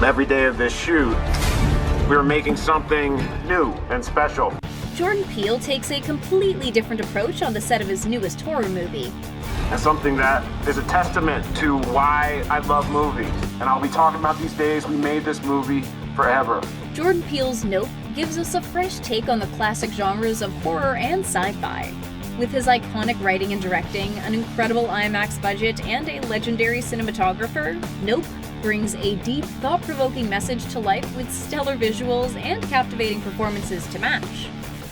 Every day of this shoot, we were making something new and special. Jordan Peele takes a completely different approach on the set of his newest horror movie. And something that is a testament to why I love movies. And I'll be talking about these days we made this movie forever. Jordan Peele's Nope gives us a fresh take on the classic genres of horror and sci-fi. With his iconic writing and directing, an incredible IMAX budget, and a legendary cinematographer, Nope brings a deep, thought-provoking message to life with stellar visuals and captivating performances to match.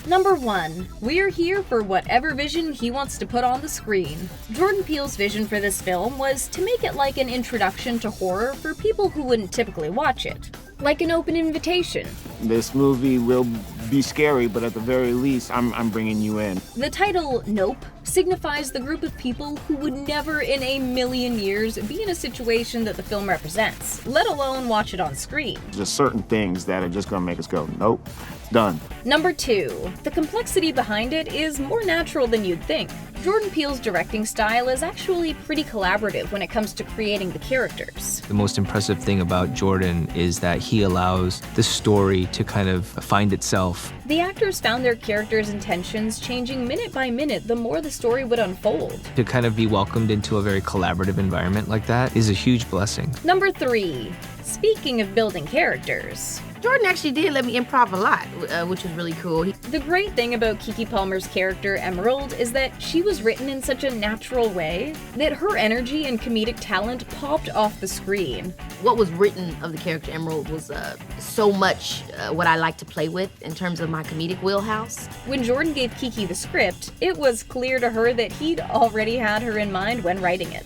Number 1. We're here for whatever vision he wants to put on the screen. Jordan Peele's vision for this film was to make it like an introduction to horror for people who wouldn't typically watch it. Like an open invitation. This movie will be scary, but at the very least, I'm bringing you in. The title, Nope, signifies the group of people who would never in a million years be in a situation that the film represents, let alone watch it on screen. There's certain things that are just gonna make us go, nope, done. Number 2. The complexity behind it is more natural than you'd think. Jordan Peele's directing style is actually pretty collaborative when it comes to creating the characters. The most impressive thing about Jordan is that he allows the story to kind of find itself. The actors found their characters' intentions changing minute by minute the more the story would unfold. To kind of be welcomed into a very collaborative environment like that is a huge blessing. Number 3. Speaking of building characters, Jordan actually did let me improv a lot, which was really cool. the great thing about Keke Palmer's character, Emerald, is that she was written in such a natural way that her energy and comedic talent popped off the screen. What was written of the character Emerald was so much what I like to play with in terms of my comedic wheelhouse. When Jordan gave Keke the script, it was clear to her that he'd already had her in mind when writing it.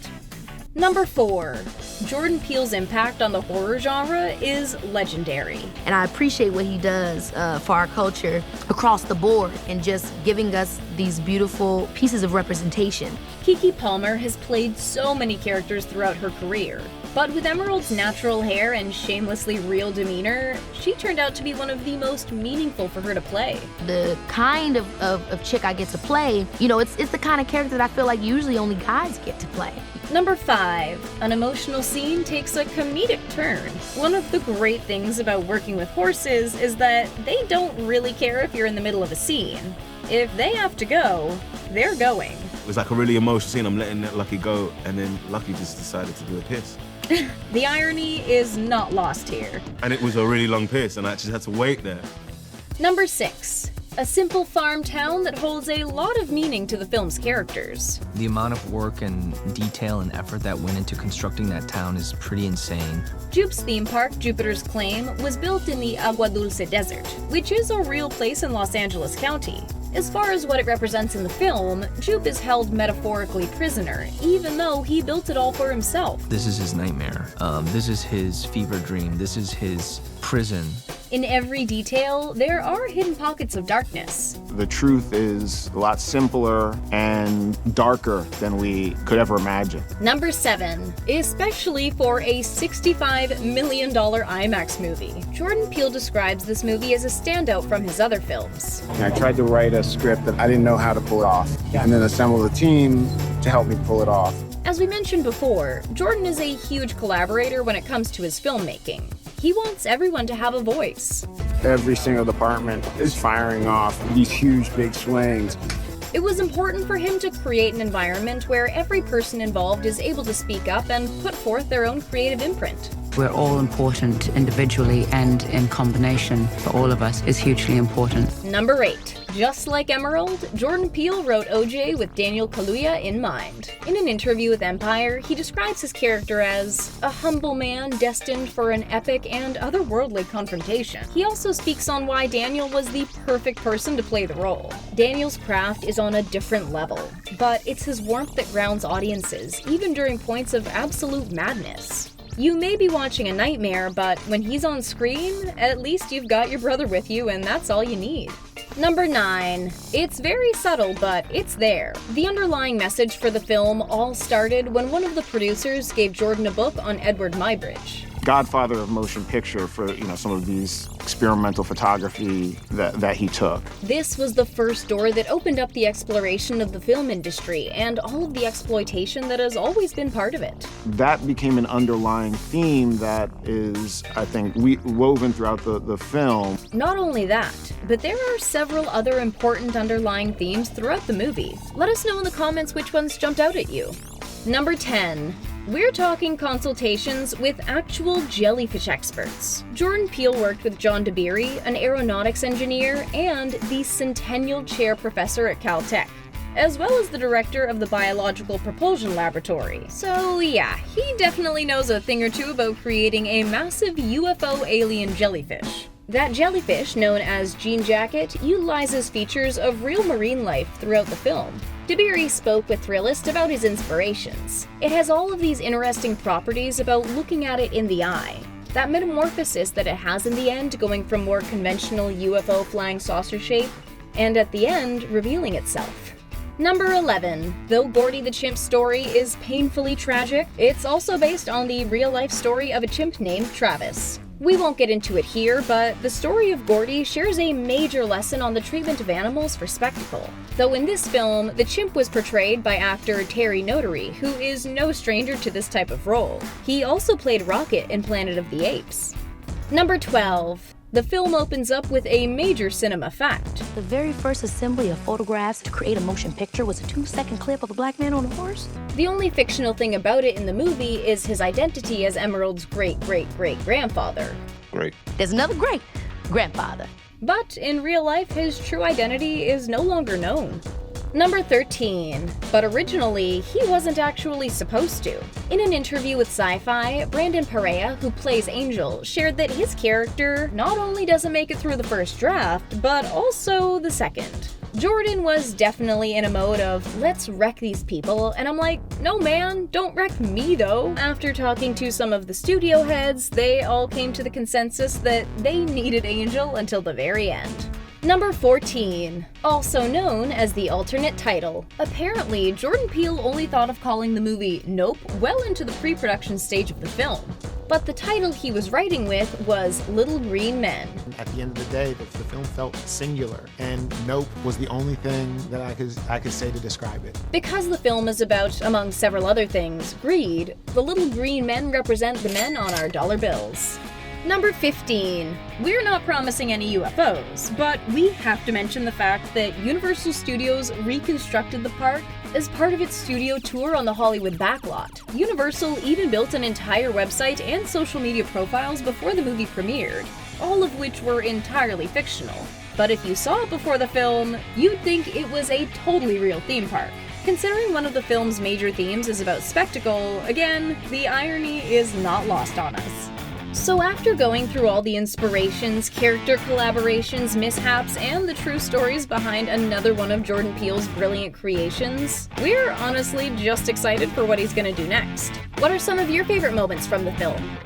Number 4. Jordan Peele's impact on the horror genre is legendary. And I appreciate what he does for our culture across the board and just giving us these beautiful pieces of representation. Keke Palmer has played so many characters throughout her career, but with Emerald's natural hair and shamelessly real demeanor, she turned out to be one of the most meaningful for her to play. The kind of chick I get to play, you know, it's the kind of character that I feel like usually only guys get to play. Number 5. An emotional scene takes a comedic turn. One of the great things about working with horses is that they don't really care if you're in the middle of a scene. If they have to go, they're going. It was like a really emotional scene. I'm letting Lucky go, and then Lucky just decided to do a piss. The irony is not lost here. And it was a really long piss, and I actually had to wait there. Number 6. A simple farm town that holds a lot of meaning to the film's characters. The amount of work and detail and effort that went into constructing that town is pretty insane. Jupe's theme park, Jupiter's Claim, was built in the Agua Dulce Desert, which is a real place in Los Angeles County. As far as what it represents in the film, Jupe is held metaphorically prisoner, even though he built it all for himself. This is his nightmare. This is his fever dream. This is his prison. In every detail, there are hidden pockets of darkness. The truth is a lot simpler and darker than we could ever imagine. Number 7. Especially for a $65 million IMAX movie, Jordan Peele describes this movie as a standout from his other films. I tried to write a script that I didn't know how to pull it off, and then assemble a team to help me pull it off. As we mentioned before, Jordan is a huge collaborator when it comes to his filmmaking. He wants everyone to have a voice. Every single department is firing off these huge, big swings. It was important for him to create an environment where every person involved is able to speak up and put forth their own creative imprint. We're all important individually, and in combination for all of us is hugely important. Number 8. Just like Emerald, Jordan Peele wrote OJ with Daniel Kaluuya in mind. In an interview with Empire, he describes his character as a humble man destined for an epic and otherworldly confrontation. He also speaks on why Daniel was the perfect person to play the role. Daniel's craft is on a different level, but it's his warmth that grounds audiences, even during points of absolute madness. You may be watching a nightmare, but when he's on screen, at least you've got your brother with you, and that's all you need. Number 9. It's very subtle, but it's there. The underlying message for the film all started when one of the producers gave Jordan a book on Edward Muybridge. godfather of motion picture for, some of these experimental photography that he took. This was the first door that opened up the exploration of the film industry and all of the exploitation that has always been part of it. That became an underlying theme that is, I think, woven throughout the film. Not only that, but there are several other important underlying themes throughout the movie. Let us know in the comments which ones jumped out at you. Number 10. We're talking consultations with actual jellyfish experts. Jordan Peele worked with John Dabiri, an aeronautics engineer and the Centennial Chair professor at Caltech, as well as the director of the Biological Propulsion Laboratory. So yeah, he definitely knows a thing or two about creating a massive UFO alien jellyfish. That jellyfish, known as Jean Jacket, utilizes features of real marine life throughout the film. Dabiri spoke with Thrillist about his inspirations. It has all of these interesting properties about looking at it in the eye. That metamorphosis that it has in the end, going from more conventional UFO flying saucer shape, and at the end, revealing itself. Number 11. Though Gordy the Chimp's story is painfully tragic, it's also based on the real-life story of a chimp named Travis. We won't get into it here, but the story of Gordy shares a major lesson on the treatment of animals for spectacle. Though in this film, the chimp was portrayed by actor Terry Notary, who is no stranger to this type of role. He also played Rocket in Planet of the Apes. Number 12. The film opens up with a major cinema fact. The very first assembly of photographs to create a motion picture was a 2-second clip of a black man on a horse. The only fictional thing about it in the movie is his identity as Emerald's great-great-great-grandfather. Great. There's another great-grandfather. But in real life, his true identity is no longer known. Number 13. But originally, he wasn't actually supposed to. In an interview with Sci-Fi, Brandon Perea, who plays Angel, shared that his character not only doesn't make it through the first draft, but also the second. Jordan was definitely in a mode of, let's wreck these people, and I'm like, no man, don't wreck me though. After talking to some of the studio heads, they all came to the consensus that they needed Angel until the very end. Number 14, also known as the alternate title. Apparently, Jordan Peele only thought of calling the movie Nope well into the pre-production stage of the film. But the title he was writing with was Little Green Men. At the end of the day, the film felt singular, and Nope was the only thing that I could say to describe it. Because the film is about, among several other things, greed, the little green men represent the men on our dollar bills. Number 15. We're not promising any UFOs, but we have to mention the fact that Universal Studios reconstructed the park as part of its studio tour on the Hollywood backlot. Universal even built an entire website and social media profiles before the movie premiered, all of which were entirely fictional. But if you saw it before the film, you'd think it was a totally real theme park. Considering one of the film's major themes is about spectacle, again, the irony is not lost on us. So after going through all the inspirations, character collaborations, mishaps, and the true stories behind another one of Jordan Peele's brilliant creations, we're honestly just excited for what he's gonna do next. What are some of your favorite moments from the film?